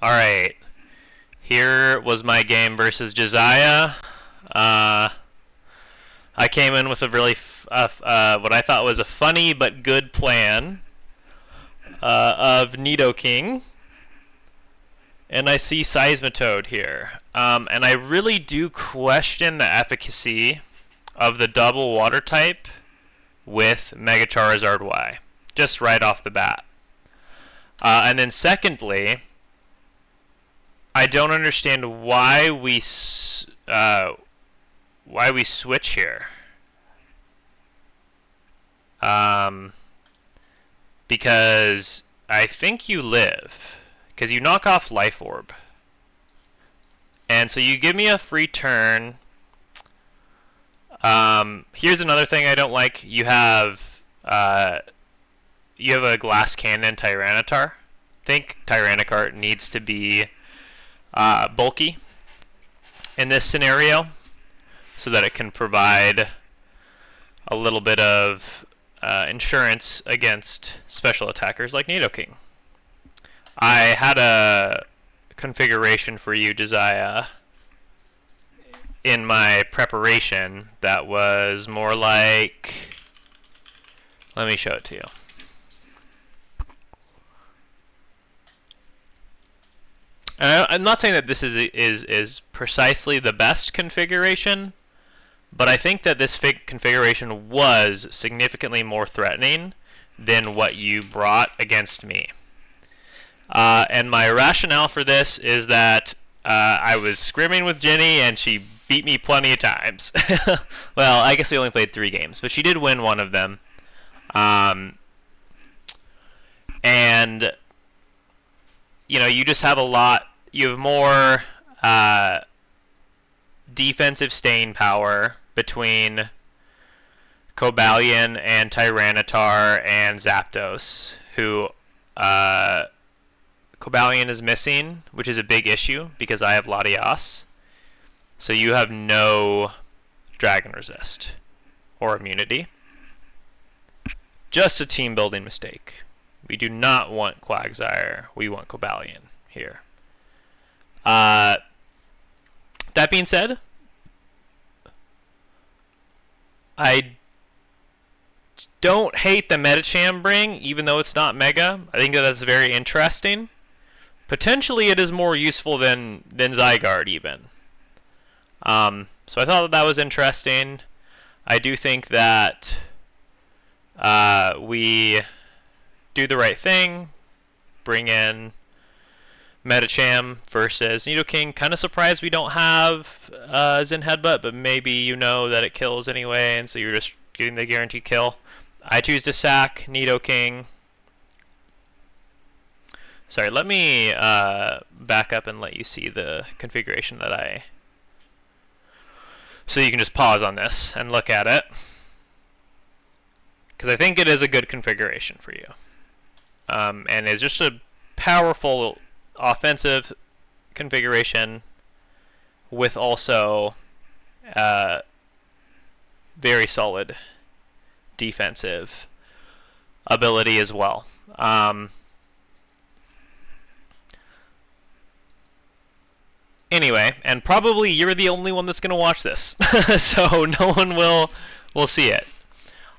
Alright, here was my game versus Jasiah. I came in with a really, what I thought was a funny but good plan of Nidoking. And I see Seismitoad here. And I really do question the efficacy of the double water type with Mega Charizard Y, just right off the bat. And then secondly, I don't understand why we switch here. Because I think you live. Because you knock off Life Orb. And so you give me a free turn. Here's another thing I don't like. You have a Glass Cannon Tyranitar. I think Tyranitar needs to be bulky in this scenario so that it can provide a little bit of insurance against special attackers like Nidoking. I had a configuration for you, Jasiah, in my preparation that was more like... Let me show it to you. And I'm not saying that this is precisely the best configuration, but I think that this configuration was significantly more threatening than what you brought against me. And my rationale for this is that I was scrimming with Jenny and she beat me plenty of times. Well, I guess we only played 3 games, but she did win one of them. And you just have you have more defensive staying power between Cobalion and Tyranitar and Zapdos, who Cobalion is missing, which is a big issue because I have Latias. So you have no Dragon Resist or immunity. Just a team building mistake. We do not want Quagsire. We want Cobalion here. That being said, I don't hate the Medicham bring, even though it's not Mega. I think that's very interesting. Potentially it is more useful than Zygarde even. So I thought that was interesting. I do think that we do the right thing, bring in Medicham versus Nidoking. Kind of surprised we don't have Zen Headbutt, but maybe you know that it kills anyway, and so you're just getting the guaranteed kill. I choose to sack Nidoking. Sorry, let me back up and let you see the configuration that I... So you can just pause on this and look at it. Because I think it is a good configuration for you. And it's just a powerful offensive configuration with also very solid defensive ability as well. Anyway, and probably you're the only one that's going to watch this, so no one will see it.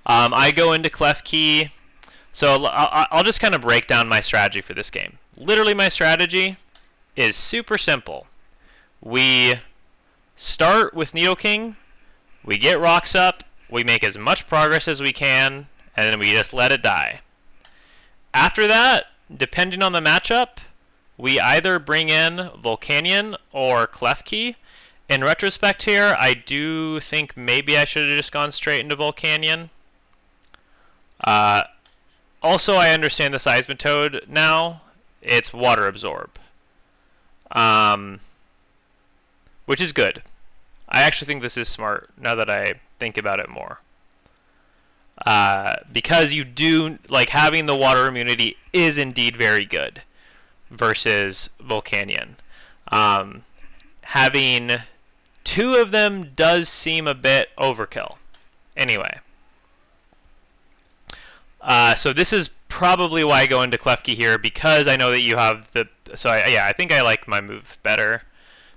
I go into Klefki, so I'll just kind of break down my strategy for this game. Literally, my strategy is super simple. We start with Nidoking, we get rocks up, we make as much progress as we can, and then we just let it die. After that, depending on the matchup, we either bring in Volcanion or Klefki. In retrospect here, I do think maybe I should have just gone straight into Volcanion. Also, I understand the Seismitoad now. It's Water Absorb. Which is good. I actually think this is smart now that I think about it more. Because you do, like, having the water immunity is indeed very good versus Volcanion. Having 2 of them does seem a bit overkill. Anyway. So this is probably why I go into Klefki here, because I know that you have the... So, yeah, I think I like my move better,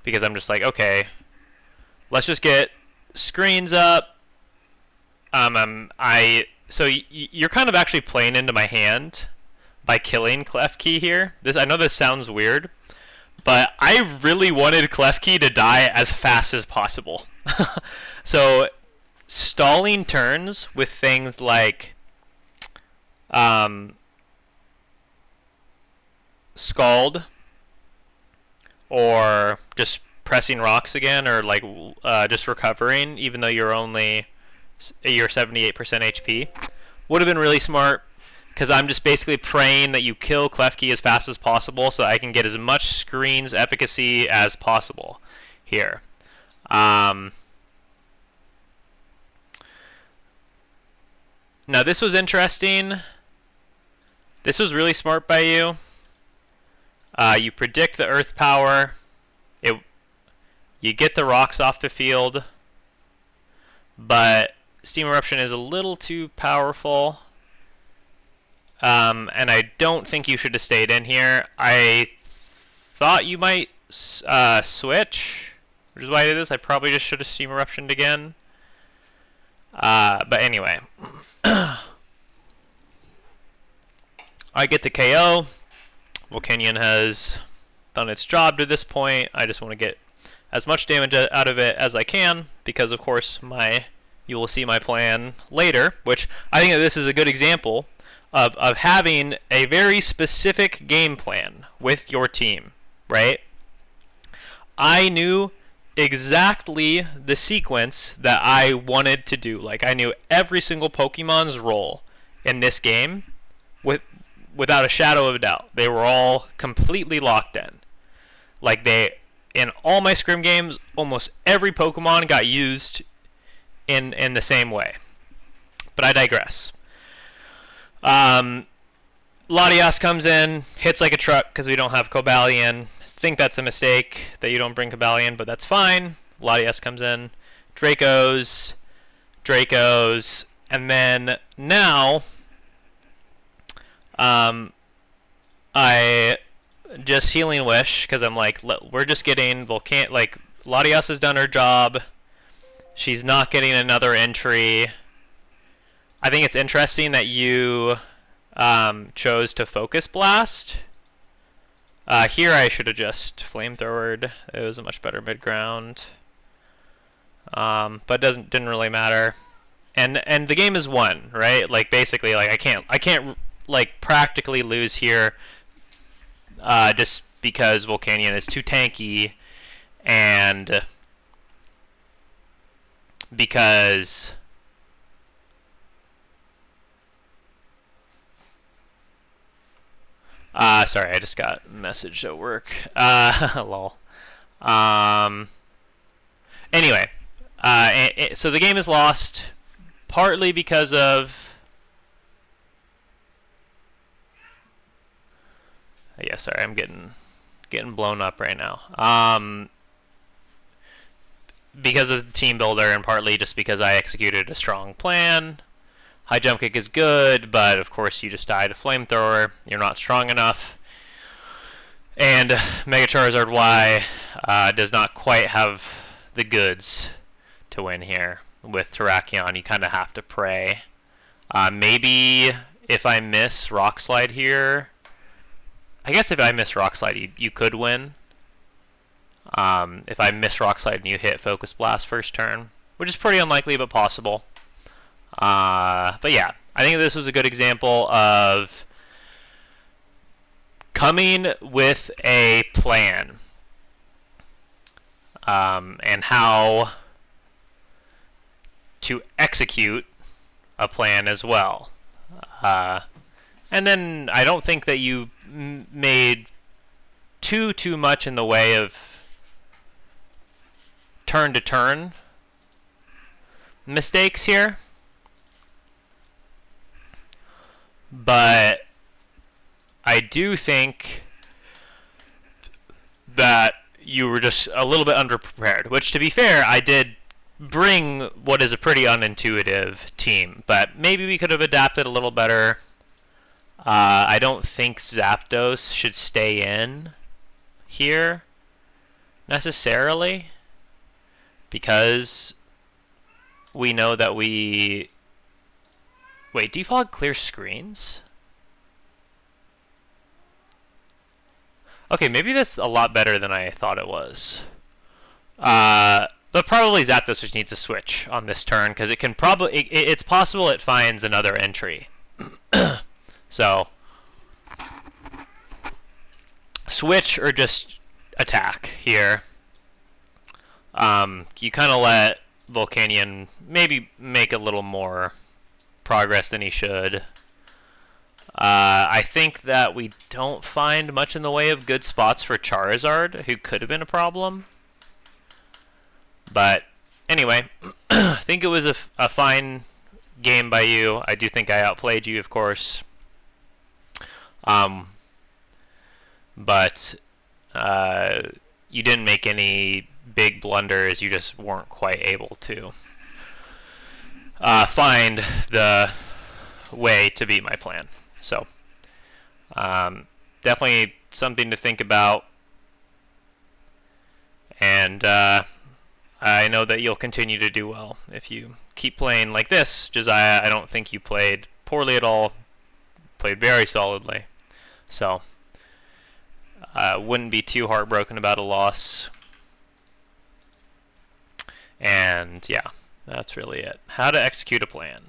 because I'm just like, okay, let's just get screens up. So you're kind of actually playing into my hand by killing Klefki here. I know this sounds weird, but I really wanted Klefki to die as fast as possible. So stalling turns with things like Scald, or just pressing rocks again, or like just recovering even though you're 78% HP, would have been really smart, because I'm just basically praying that you kill Klefki as fast as possible so I can get as much screens efficacy as possible here. Now this was interesting. This was really smart by you. You predict the earth power. You get the rocks off the field, but Steam Eruption is a little too powerful. And I don't think you should have stayed in here. I thought you might switch, which is why I did this. I probably just should have Steam Eruptioned again. But anyway. I get the KO. Volcanion has done its job to this point. I just want to get as much damage out of it as I can, because of course you will see my plan later, which I think that this is a good example of having a very specific game plan with your team, right? I knew exactly the sequence that I wanted to do. Like, I knew every single Pokemon's role in this game without a shadow of a doubt. They were all completely locked in. Like, in all my Scrim games, almost every Pokemon got used in the same way. But I digress. Latias comes in, hits like a truck because we don't have Cobalion. Think that's a mistake that you don't bring Cobalion, but that's fine. Latias comes in, Dracos, and then now I just Healing Wish, because I'm like, we're just getting like, Latias has done her job. She's not getting another entry. I think it's interesting that you chose to Focus Blast. Here I should have just Flamethrowered. It was a much better mid-ground. But didn't really matter. And the game is won, right? Like, basically, like, I can't like practically lose here just because Volcanion is too tanky, and because sorry, I just got a message at work. Lol. Anyway, so the game is lost partly because of... Yeah, sorry, I'm getting blown up right now. Because of the team builder, and partly just because I executed a strong plan. High jump kick is good, but of course you just died to Flamethrower. You're not strong enough. And Mega Charizard Y does not quite have the goods to win here. With Terrakion, you kind of have to pray. Maybe if I miss Rock Slide here... I guess if I miss Rock Slide, you could win. If I miss Rock Slide and you hit Focus Blast first turn, which is pretty unlikely but possible. But yeah, I think this was a good example of coming with a plan, and how to execute a plan as well. And then I don't think that you made too much in the way of turn-to-turn mistakes here. But I do think that you were just a little bit underprepared, which, to be fair, I did bring what is a pretty unintuitive team, but maybe we could have adapted a little better. I don't think Zapdos should stay in here necessarily, because we know that we... Wait, defog clear screens? Okay, maybe that's a lot better than I thought it was. But probably Zapdos just needs to switch on this turn, because it can probably... it's possible it finds another entry. So, switch or just attack here. You kind of let Volcanion maybe make a little more progress than he should. I think that we don't find much in the way of good spots for Charizard, who could have been a problem. But anyway, I think it was a fine game by you. I do think I outplayed you, of course. But you didn't make any big blunders. You just weren't quite able to find the way to beat my plan. So, definitely something to think about. And I know that you'll continue to do well if you keep playing like this. Jasiah, I don't think you played poorly at all. Played very solidly. So, wouldn't be too heartbroken about a loss. And yeah, that's really it. How to execute a plan.